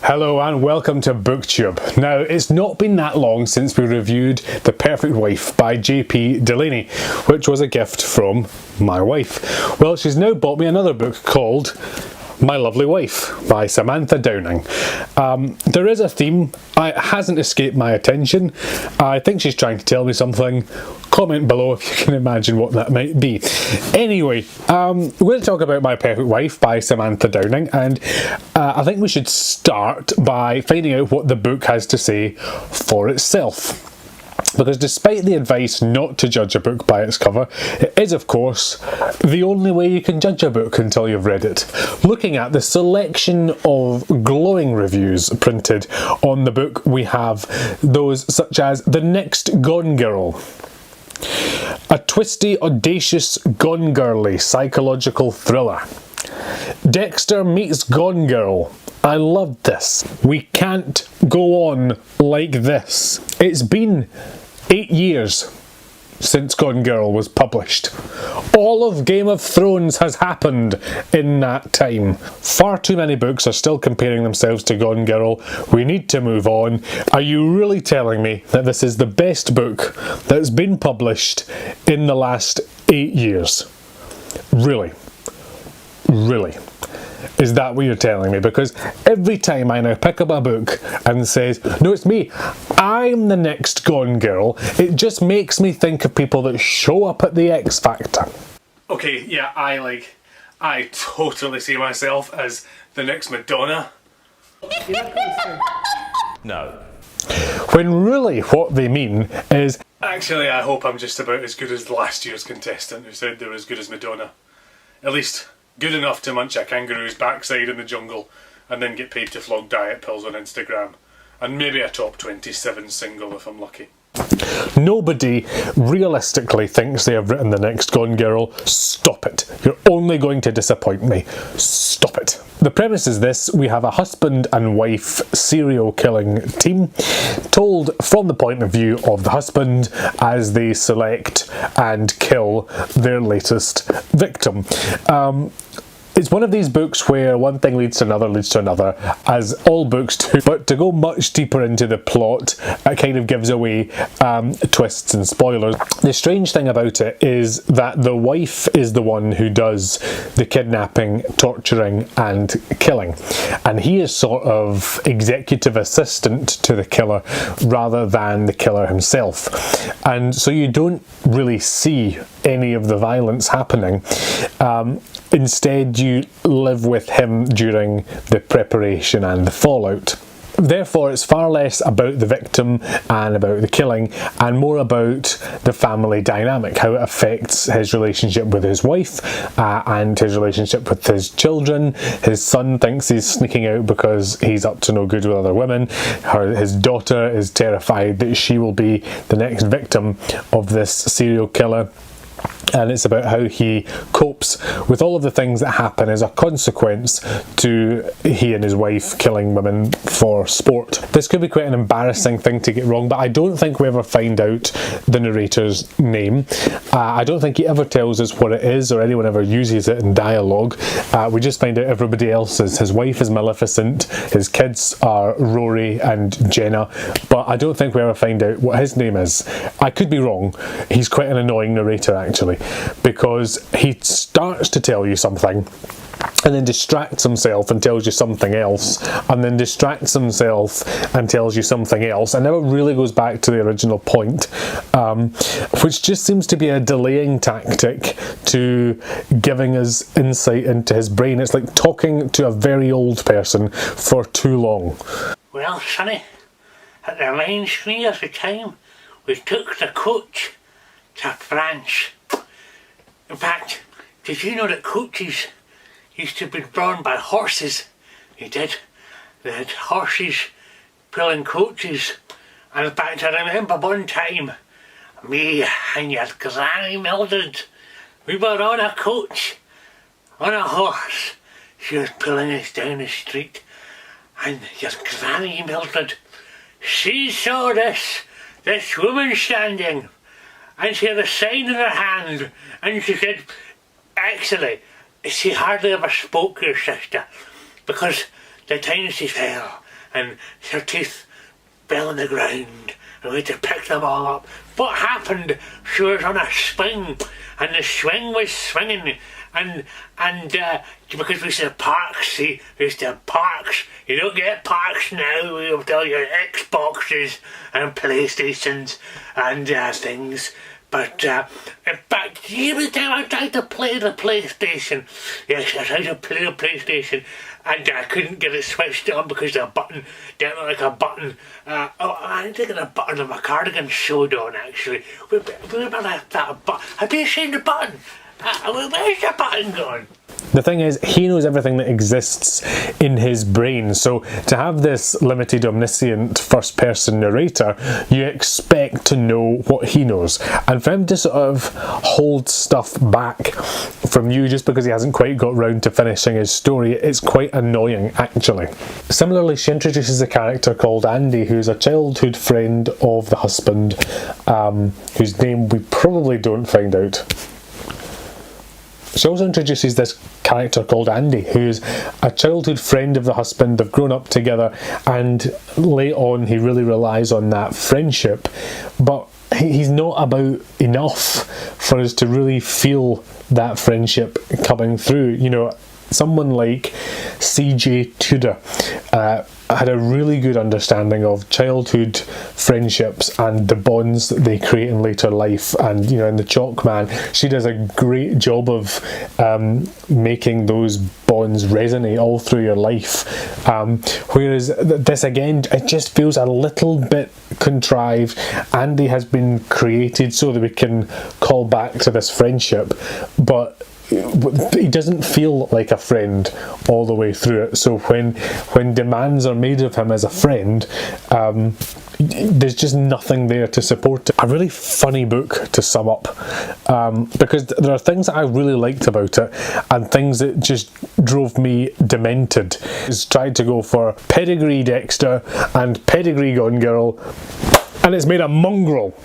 Hello and welcome to BookTube. Now, it's not been that long since we reviewed The Perfect Wife by J.P. Delaney, which was a gift from my wife. Well, she's now bought me another book called My Lovely Wife by Samantha Downing. There is a theme. It hasn't escaped my attention. I think she's trying to tell me something. Comment below if you can imagine what that might be. Anyway, we're going to talk about My Perfect Wife by Samantha Downing, and I think we should start by finding out what the book has to say for itself. Because despite the advice not to judge a book by its cover, it is of course the only way you can judge a book until you've read it. Looking at the selection of glowing reviews printed on the book, we have those such as The Next Gone Girl, a twisty, audacious, gone girly psychological thriller. Dexter meets Gone Girl. I loved this. We can't go on like this. It's been 8 years since Gone Girl was published. All of Game of Thrones has happened in that time. Far too many books are still comparing themselves to Gone Girl. We need to move on. Are you really telling me that this is the best book that's been published in the last 8 years? Really? Really? Is that what you're telling me? Because every time I now pick up a book and says, no, it's me, I'm the next Gone Girl, it just makes me think of people that show up at the X Factor. Okay, yeah, I totally see myself as the next Madonna. No. When really what they mean is, actually I hope I'm just about as good as last year's contestant who said they were as good as Madonna. At least good enough to munch a kangaroo's backside in the jungle and then get paid to flog diet pills on Instagram. And maybe a top 27 single if I'm lucky. Nobody realistically thinks they have written the next Gone Girl. Stop it. You're only going to disappoint me. Stop it. The premise is this: we have a husband and wife serial killing team told from the point of view of the husband as they select and kill their latest victim. It's one of these books where one thing leads to another, as all books do. But to go much deeper into the plot, it kind of gives away twists and spoilers. The strange thing about it is that the wife is the one who does the kidnapping, torturing and killing. And he is sort of executive assistant to the killer rather than the killer himself. And so you don't really see any of the violence happening. Instead, you live with him during the preparation and the fallout. Therefore, it's far less about the victim and about the killing and more about the family dynamic, how it affects his relationship with his wife and his relationship with his children. His son thinks he's sneaking out because he's up to no good with other women. His daughter is terrified that she will be the next victim of this serial killer. And it's about how he copes with all of the things that happen as a consequence to he and his wife killing women for sport. This could be quite an embarrassing thing to get wrong, but I don't think we ever find out the narrator's name. I don't think he ever tells us what it is or anyone ever uses it in dialogue. We just find out everybody else's. His wife is Maleficent, his kids are Rory and Jenna, but I don't think we ever find out what his name is. I could be wrong. He's quite an annoying narrator actually, because he starts to tell you something and then distracts himself and tells you something else, and then distracts himself and tells you something else, and never really goes back to the original point, which just seems to be a delaying tactic to giving us insight into his brain. It's like talking to a very old person for too long. Well, Sonny, it reminds me of the time we took the coach to France. In fact, did you know that coaches used to be drawn by horses? They did. They had horses pulling coaches. And in fact, I remember one time, me and your granny Mildred, we were on a coach, on a horse. She was pulling us down the street. And your granny Mildred, she saw this woman standing. And she had a sign in her hand, and she said, actually, she hardly ever spoke to her sister, because the time she fell, and her teeth fell on the ground, and we had to pick them all up. What happened? She was on a swing, and the swing was swinging, and because we used to have parks, see, we used to have parks. You don't get parks now with all your Xboxes and PlayStations and things. But in fact, every time I tried to play the PlayStation, yes, I tried to play the PlayStation, and I couldn't get it switched on because the button didn't look like a button. I didn't get a button on my cardigan sewed on, actually. Remember that button? Have you seen the button? Where's the button gone? The thing is, he knows everything that exists in his brain, so to have this limited omniscient first person narrator, you expect to know what he knows, and for him to sort of hold stuff back from you just because he hasn't quite got round to finishing his story, it's quite annoying actually. Similarly, she introduces a character called Andy, who's a childhood friend of the husband, whose name we probably don't find out. She also introduces this character called Andy, who's a childhood friend of the husband. They've grown up together, and late on he really relies on that friendship, but he's not about enough for us to really feel that friendship coming through. You know, someone like CJ Tudor had a really good understanding of childhood friendships and the bonds that they create in later life, and you know, in the Chalk Man, she does a great job of making those bonds resonate all through your life, whereas this again, it just feels a little bit contrived. Andy has been created so that we can call back to this friendship, but he doesn't feel like a friend all the way through it. So when demands are made of him as a friend, there's just nothing there to support it. A really funny book to sum up, because there are things that I really liked about it and things that just drove me demented. It's tried to go for pedigree Dexter and pedigree Gone Girl, and it's made a mongrel.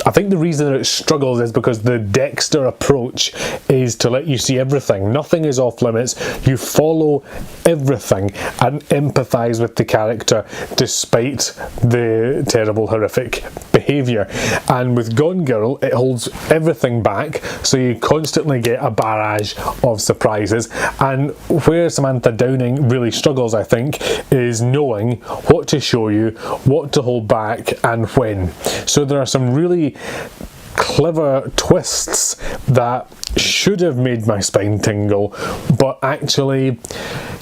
I think the reason that it struggles is because the Dexter approach is to let you see everything. Nothing is off limits. You follow everything and empathise with the character despite the terrible, horrific behaviour. And with Gone Girl, it holds everything back, so you constantly get a barrage of surprises. And where Samantha Downing really struggles, I think, is knowing what to show you, what to hold back, and when. So there are some really clever twists that should have made my spine tingle, but actually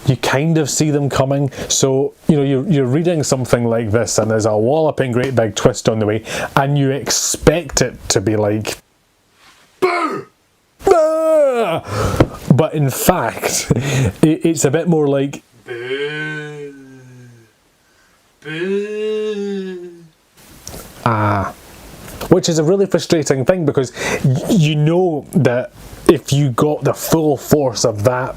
you kind of see them coming. So you know, you're reading something like this and there's a walloping great big twist on the way, and you expect it to be like boo! Ah! But in fact it's a bit more like boo, boo. Which is a really frustrating thing, because you know that if you got the full force of that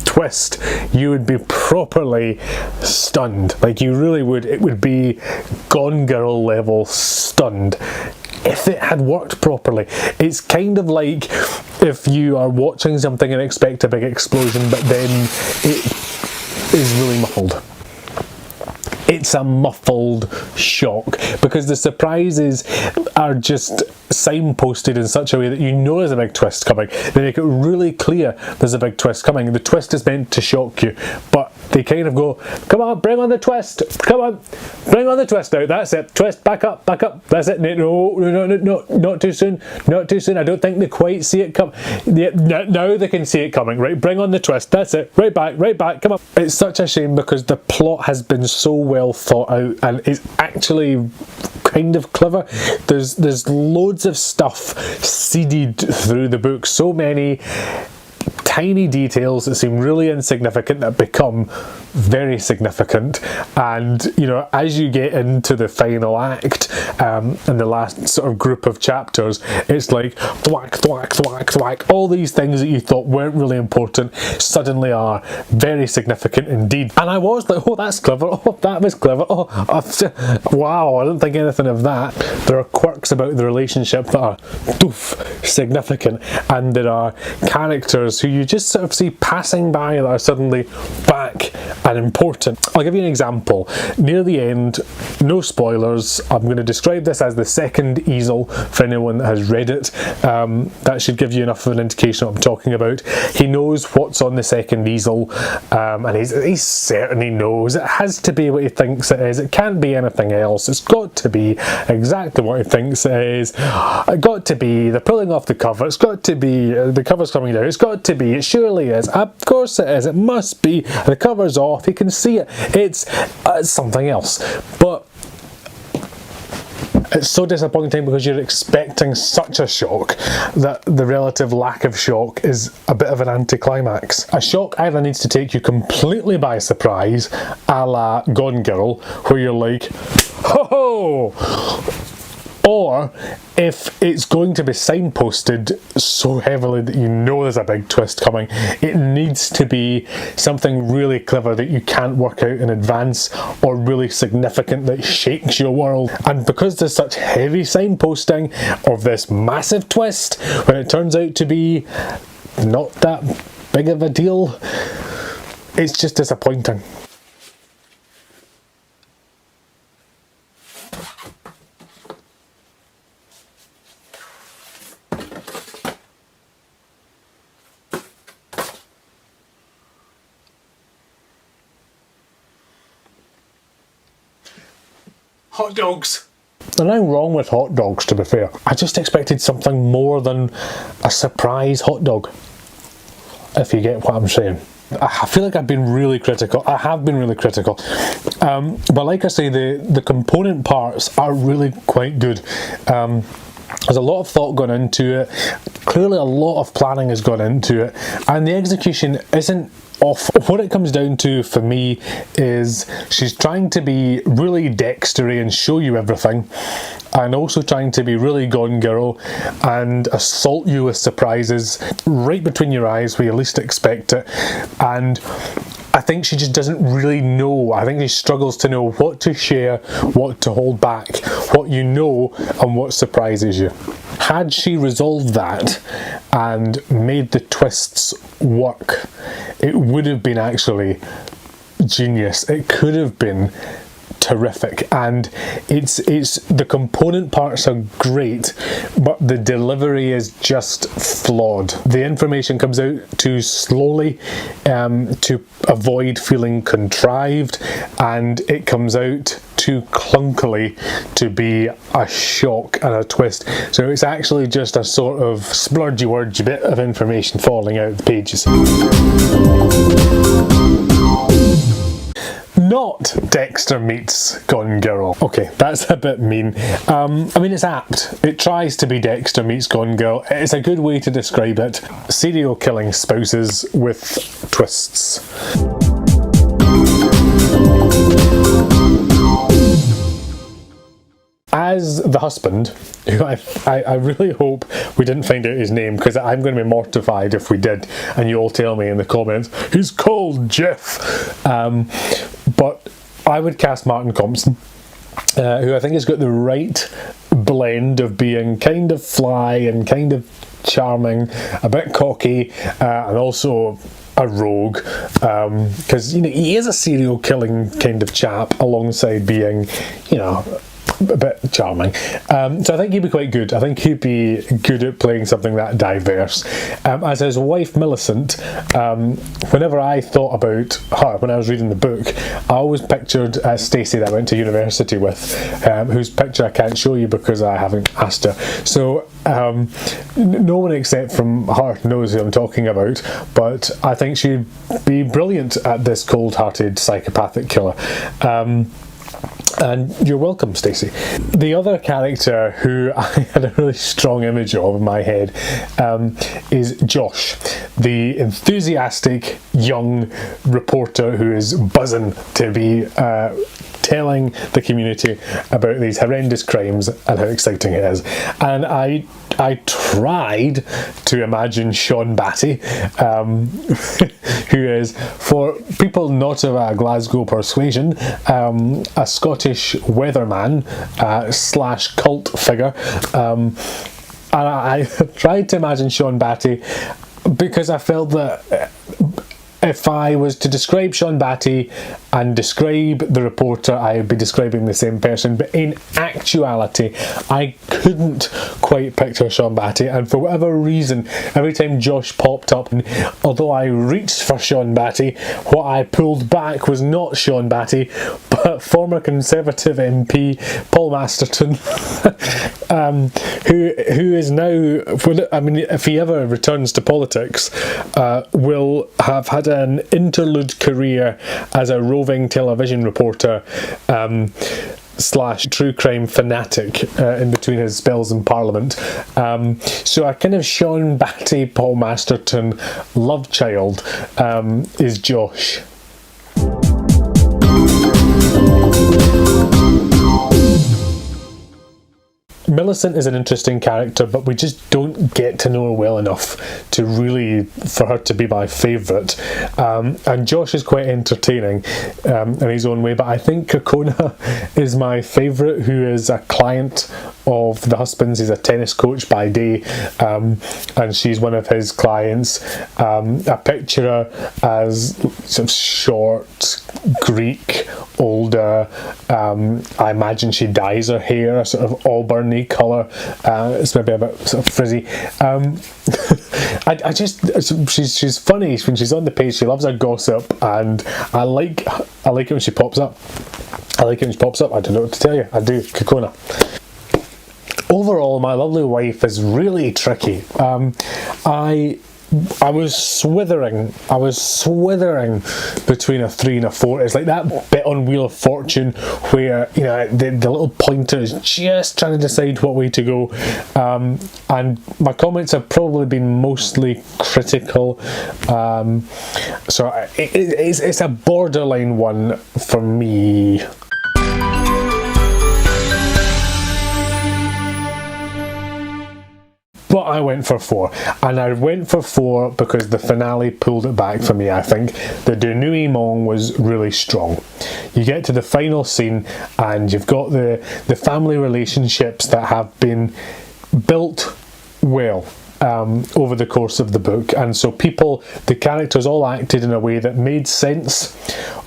twist, you would be properly stunned. Like, you really would. It would be Gone Girl level stunned if it had worked properly. It's kind of like if you are watching something and expect a big explosion, but then it is really muffled. It's a muffled shock, because the surprises are just signposted in such a way that you know there's a big twist coming. They make it really clear there's a big twist coming. The twist is meant to shock you, but they kind of go, come on, bring on the twist, come on, bring on the twist now, that's it, twist, back up, that's it, no, not too soon, I don't think they quite see it come. Yeah, now they can see it coming, right, bring on the twist, that's it, right back, come on. It's such a shame, because the plot has been so well thought out and it's actually kind of clever. There's loads of stuff seeded through the book, so many tiny details that seem really insignificant that become very significant, and you know, as you get into the final act and the last sort of group of chapters, it's like thwack, all these things that you thought weren't really important suddenly are very significant indeed. And I was like, oh, that's clever, oh, that was clever, oh, wow, I didn't think anything of that. There are quirks about the relationship that are significant, and there are characters who you just sort of see passing by that are suddenly back and important. I'll give you an example. Near the end, no spoilers, I'm going to describe this as the second easel for anyone that has read it. That should give you enough of an indication of what I'm talking about. He knows what's on the second easel, and he certainly knows it has to be what he thinks it is. It can't be anything else. It's got to be exactly what he thinks it is. It's got to be, they're pulling off the cover, it's got to be, the cover's coming down, it's got to be, it surely is, of course it is, it must be, the cover's off, you can see it, it's something else. But it's so disappointing because you're expecting such a shock that the relative lack of shock is a bit of an anticlimax. A shock either needs to take you completely by surprise, a la Gone Girl, where you're like, ho ho! Or if it's going to be signposted so heavily that you know there's a big twist coming, it needs to be something really clever that you can't work out in advance, or really significant that shakes your world. And because there's such heavy signposting of this massive twist, when it turns out to be not that big of a deal, it's just disappointing. Hot dogs. There's nothing wrong with hot dogs, to be fair. I just expected something more than a surprise hot dog, if you get what I'm saying. I feel like I've been really critical. I have been really critical. But like I say, the component parts are really quite good. There's a lot of thought gone into it. Clearly a lot of planning has gone into it. And the execution isn't off. What it comes down to for me is she's trying to be really dextery and show you everything, and also trying to be really Gone Girl and assault you with surprises right between your eyes where you least expect it. And I think she just doesn't really know. I think she struggles to know what to share, what to hold back, what you know, and what surprises you. Had she resolved that and made the twists work, it would have been actually genius. It could have been terrific, and it's the component parts are great, but the delivery is just flawed. The information comes out too slowly to avoid feeling contrived, and it comes out too clunkily to be a shock and a twist. So it's actually just a sort of splurgy wordy bit of information falling out of the pages. Not Dexter meets Gone Girl. Okay, that's a bit mean. I mean, it's apt. It tries to be Dexter meets Gone Girl. It's a good way to describe it. Serial killing spouses with twists. As the husband, who I really hope we didn't find out his name, because I'm going to be mortified if we did, and you all tell me in the comments, he's called Jeff. But I would cast Martin Compston, who I think has got the right blend of being kind of fly and kind of charming, a bit cocky, and also a rogue, because he is a serial killing kind of chap alongside being, a bit charming. So I think he'd be quite good. I think he'd be good at playing something that diverse. As his wife Millicent, whenever I thought about her when I was reading the book, I always pictured Stacey that I went to university with, whose picture I can't show you because I haven't asked her. So no one except from her knows who I'm talking about, but I think she'd be brilliant at this cold-hearted psychopathic killer. And you're welcome, Stacey. The other character who I had a really strong image of in my head is Josh, the enthusiastic young reporter who is buzzing to be telling the community about these horrendous crimes and how exciting it is. And I tried to imagine Sean Batty, who is, for people not of a Glasgow persuasion, a Scottish weatherman / cult figure. And I tried to imagine Sean Batty because I felt that if I was to describe Sean Batty and describe the reporter, I would be describing the same person, but in actuality I couldn't quite picture Sean Batty, and for whatever reason every time Josh popped up, and although I reached for Sean Batty, what I pulled back was not Sean Batty but former Conservative MP Paul Masterton, who is now, I mean, if he ever returns to politics, will have had an interlude career as a roving television reporter / true crime fanatic in between his spells in Parliament. So a kind of Sean Batty, Paul Masterton love child is Josh. Millicent is an interesting character, but we just don't get to know her well enough to really, for her to be my favourite. And Josh is quite entertaining in his own way, but I think Kokona is my favourite, who is a client of the husband's. He's a tennis coach by day, and she's one of his clients. I picture her as sort of short, Greek, older. I imagine she dyes her hair a sort of auburny colour. It's maybe a bit sort of frizzy. She's funny when she's on the page. She loves her gossip, and I like it when she pops up. I don't know what to tell you. I do. Kokona. Overall, My Lovely Wife is really tricky. I was swithering between a 3 and a 4. It's like that bit on Wheel of Fortune where, you know, the little pointer is just trying to decide what way to go, and my comments have probably been mostly critical, so it's a borderline one for me. But I went for 4, and I went for 4 because the finale pulled it back for me. I think the denouement was really strong. You get to the final scene and you've got the family relationships that have been built well over the course of the book, and so the characters all acted in a way that made sense,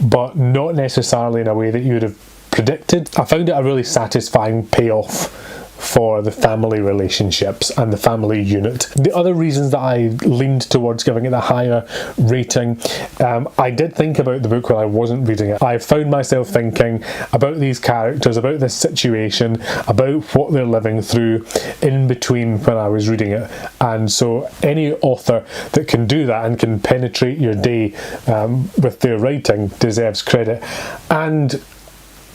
but not necessarily in a way that you would have predicted. I found it a really satisfying payoff for the family relationships and the family unit. The other reasons that I leaned towards giving it a higher rating, I did think about the book when I wasn't reading it. I found myself thinking about these characters, about this situation, about what they're living through in between when I was reading it, and so any author that can do that and can penetrate your day with their writing deserves credit. And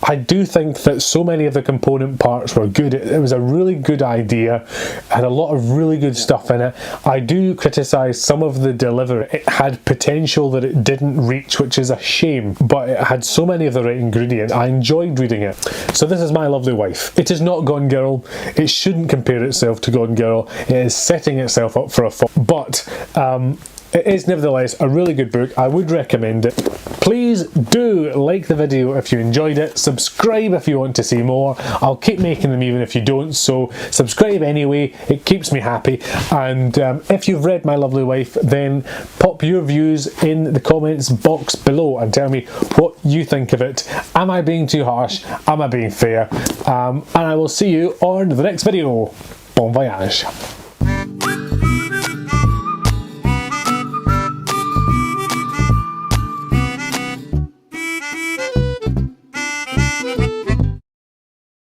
I do think that so many of the component parts were good. It was a really good idea, had a lot of really good stuff in it. I do criticise some of the delivery. It had potential that it didn't reach, which is a shame, but it had so many of the right ingredients. I enjoyed reading it. So this is My Lovely Wife. It is not Gone Girl. It shouldn't compare itself to Gone Girl. It is setting itself up for a fall, but it is nevertheless a really good book. I would recommend it. Please do like the video if you enjoyed it. Subscribe if you want to see more. I'll keep making them even if you don't, so subscribe anyway. It keeps me happy. And if you've read My Lovely Wife, then pop your views in the comments box below and tell me what you think of it. Am I being too harsh? Am I being fair? And I will see you on the next video. Bon voyage.